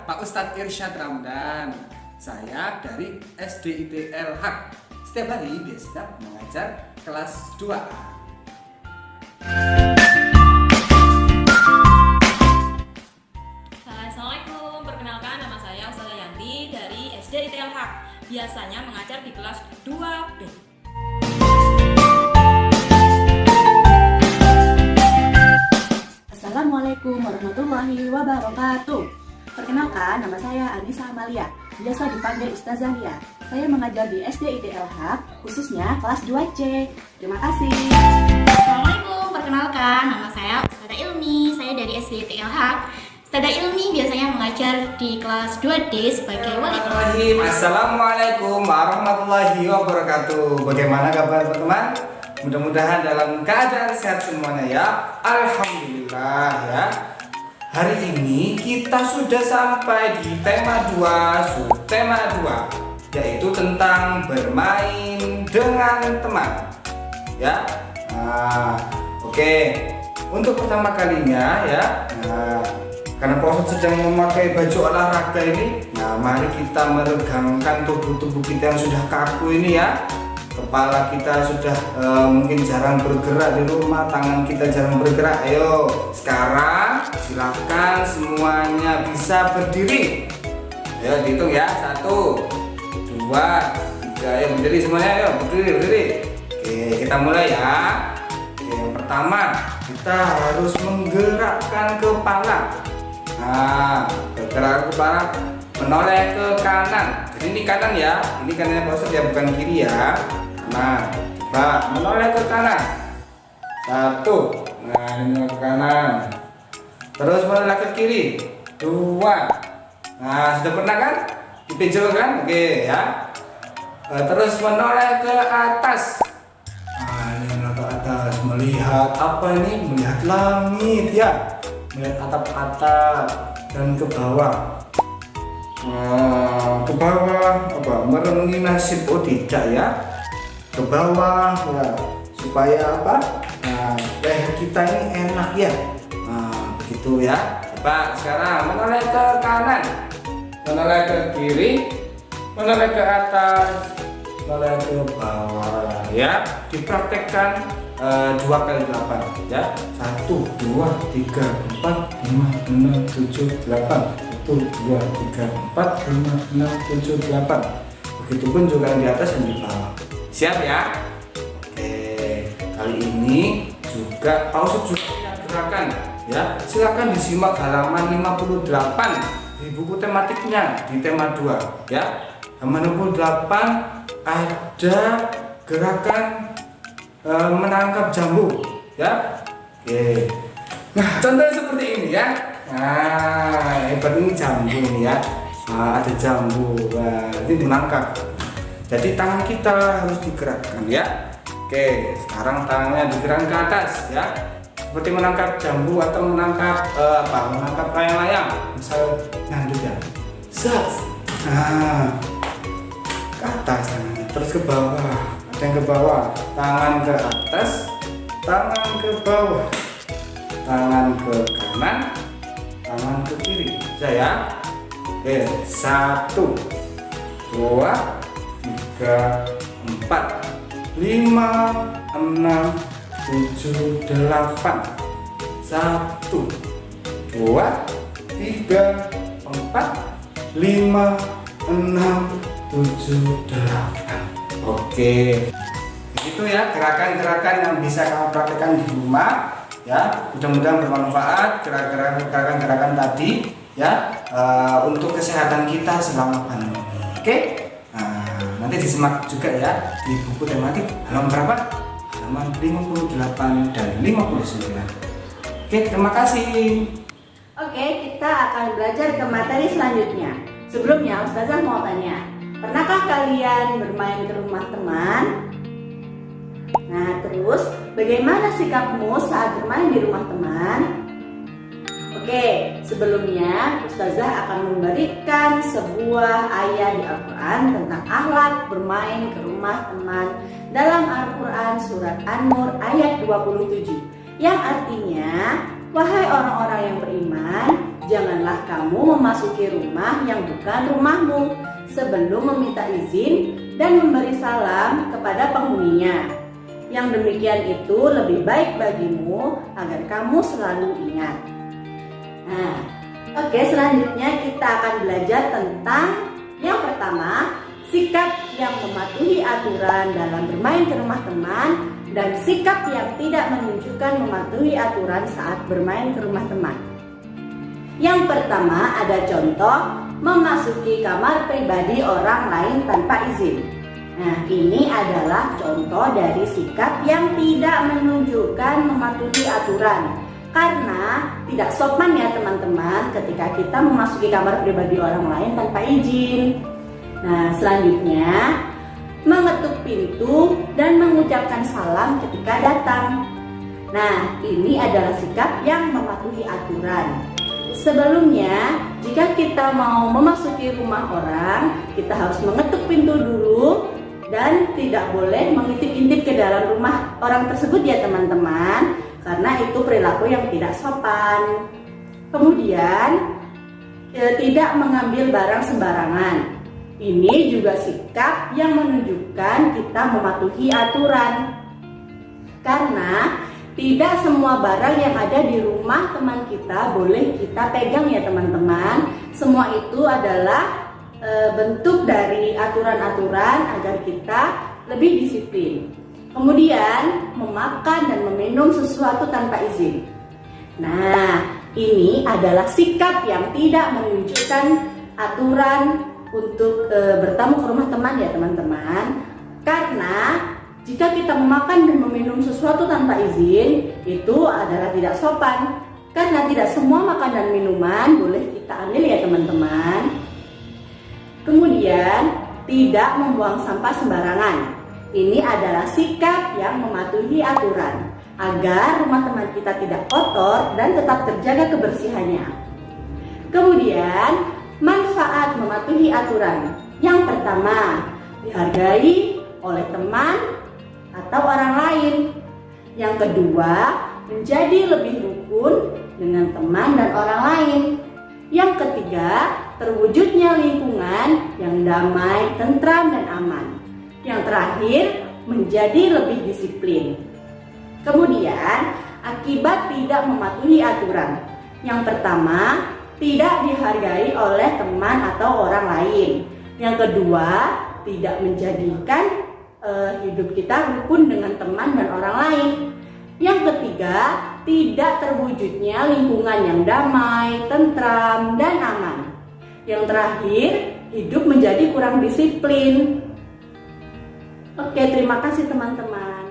Pak Ustadz Irsyad Ramdan. Saya dari SDIT El-Haq. Setiap hari biasa mengajar kelas 2A. Assalamualaikum, perkenalkan nama saya Ustazah Yanti dari SDIT El-Haq. Biasanya mengajar di kelas 2B. Assalamualaikum warahmatullahi wabarakatuh. Perkenalkan, nama saya Anissa Amalia, biasa dipanggil Ustazah Lia. Saya mengajar di SDIT El-Haq, khususnya kelas 2C. Terima kasih. Assalamualaikum, perkenalkan nama saya Ustazah Ilmi, saya dari SDIT El-Haq. Ustazah Ilmi biasanya mengajar di kelas 2D sebagai wali kelas. Assalamualaikum warahmatullahi wabarakatuh. Bagaimana kabar teman-teman? Mudah-mudahan dalam keadaan sehat semuanya ya. Alhamdulillah ya. Hari ini kita sudah sampai di tema 2, subtema 2, yaitu tentang bermain dengan teman. Ya. Oke. Untuk pertama kalinya ya. Karena Pak Ustadz sedang memakai baju olahraga ini, mari kita meregangkan tubuh kita yang sudah kaku ini ya. Kepala kita sudah mungkin jarang bergerak di rumah, tangan kita jarang bergerak. Ayo, sekarang silakan semuanya bisa berdiri. Ayo dihitung ya, 1, 2, 3. Ayo berdiri semuanya, ayo berdiri. Oke, kita mulai ya. Oke, yang pertama kita harus menggerakkan kepala. Bergerak kepala, menoleh ke kanan. Jadi ini kanan ya, ini kanannya Pak Ustadz ya, bukan kiri ya. Nah, coba menoleh ke kanan. 1, nah ini ke kanan. Terus menoleh ke kiri. 2. Nah, sudah pernah kan? Dipijul kan? Oke ya. Terus menoleh ke atas. Nah, ini menoleh ke atas. Melihat apa ini? Melihat langit ya. Melihat atap-atap dan ke bawah. Ke bawah apa? Merenungi nasib. Oh tidak ya. Ke bawah ya, supaya apa? Leher kita ini enak ya. Begitu ya. Coba sekarang menoleh ke kanan, menoleh ke kiri, menoleh ke atas, menoleh ke bawah ya. Dipraktekkan 2 kali 8 ya. 1, 2, 3, 4, 5, 6, 7, 8. 1, 2, 3, 4, 5, 6, 7, 8. Begitupun juga yang di atas dan di bawah. Siap ya? Oke, kali ini juga Pak Ustadz juga punya gerakan ya. Silakan disimak halaman 58 di buku tematiknya di tema 2 ya. Halaman 58 ada gerakan menangkap jambu ya. Oke. Nah, contohnya seperti ini ya. Nah, hebat ini jambu ini ya. Ada jambu. Nah, ini menangkap. Jadi tangan kita harus digerakkan ya. Oke, sekarang tangannya digerakkan ke atas ya. Seperti menangkap jambu atau menangkap menangkap layang-layang. Misal nyandut ya. Zat. Nah, ke atas tangannya. Terus ke bawah. Ada yang ke bawah. Tangan ke atas, tangan ke bawah. Tangan ke kanan, tangan ke kiri. Bisa ya. Oke, 1, 2, 3, 4, 5, 6, 7, 8. 1, 2, 3, 4, 5, 6, 7, 8. Oke, begitu ya gerakan-gerakan yang bisa kamu praktekkan di rumah ya. Mudah-mudahan bermanfaat gerakan-gerakan tadi ya, untuk kesehatan kita selama pandemi. Oke. Nanti disimak juga ya di buku tematik halaman berapa? Halaman 58 dan 59. Oke, terima kasih. Oke, kita akan belajar ke materi selanjutnya. Sebelumnya, Ustazah mau tanya, pernahkah kalian bermain ke rumah teman? Nah, terus bagaimana sikapmu saat bermain di rumah teman? Oke, sebelumnya Ustazah akan memberikan sebuah ayat di Al-Quran tentang akhlak bermain ke rumah teman dalam Al-Quran surat An-Nur ayat 27, yang artinya, wahai orang-orang yang beriman, janganlah kamu memasuki rumah yang bukan rumahmu sebelum meminta izin dan memberi salam kepada penghuninya. Yang demikian itu lebih baik bagimu agar kamu selalu ingat. Nah, oke, selanjutnya kita akan belajar tentang yang pertama, sikap yang mematuhi aturan dalam bermain ke rumah teman dan sikap yang tidak menunjukkan mematuhi aturan saat bermain ke rumah teman. Yang pertama ada contoh memasuki kamar pribadi orang lain tanpa izin. Nah, ini adalah contoh dari sikap yang tidak menunjukkan mematuhi aturan. Karena tidak sopan ya teman-teman ketika kita memasuki kamar pribadi orang lain tanpa izin. Nah, selanjutnya mengetuk pintu dan mengucapkan salam ketika datang. Nah, ini adalah sikap yang mematuhi aturan. Sebelumnya, jika kita mau memasuki rumah orang, kita harus mengetuk pintu dulu dan tidak boleh mengintip-intip ke dalam rumah orang tersebut ya teman-teman, karena itu perilaku yang tidak sopan. Kemudian, tidak mengambil barang sembarangan. Ini juga sikap yang menunjukkan kita mematuhi aturan. Karena tidak semua barang yang ada di rumah teman kita boleh kita pegang ya teman-teman. Semua itu adalah bentuk dari aturan-aturan agar kita lebih disiplin. Kemudian memakan dan meminum sesuatu tanpa izin. Nah, ini adalah sikap yang tidak menunjukkan aturan untuk bertamu ke rumah teman ya teman-teman. Karena jika kita memakan dan meminum sesuatu tanpa izin, itu adalah tidak sopan. Karena tidak semua makan dan minuman boleh kita ambil ya teman-teman. Kemudian, tidak membuang sampah sembarangan. Ini adalah sikap yang mematuhi aturan agar rumah teman kita tidak kotor dan tetap terjaga kebersihannya. Kemudian, manfaat mematuhi aturan. Yang pertama, dihargai oleh teman atau orang lain. Yang kedua, menjadi lebih rukun dengan teman dan orang lain. Yang ketiga, terwujudnya lingkungan yang damai, tentram, dan aman. Yang terakhir, menjadi lebih disiplin. Kemudian, akibat tidak mematuhi aturan. Yang pertama, tidak dihargai oleh teman atau orang lain. Yang kedua, tidak menjadikan hidup kita rukun dengan teman dan orang lain. Yang ketiga, tidak terwujudnya lingkungan yang damai, tentram, dan aman. Yang terakhir, hidup menjadi kurang disiplin. Oke, terima kasih teman-teman.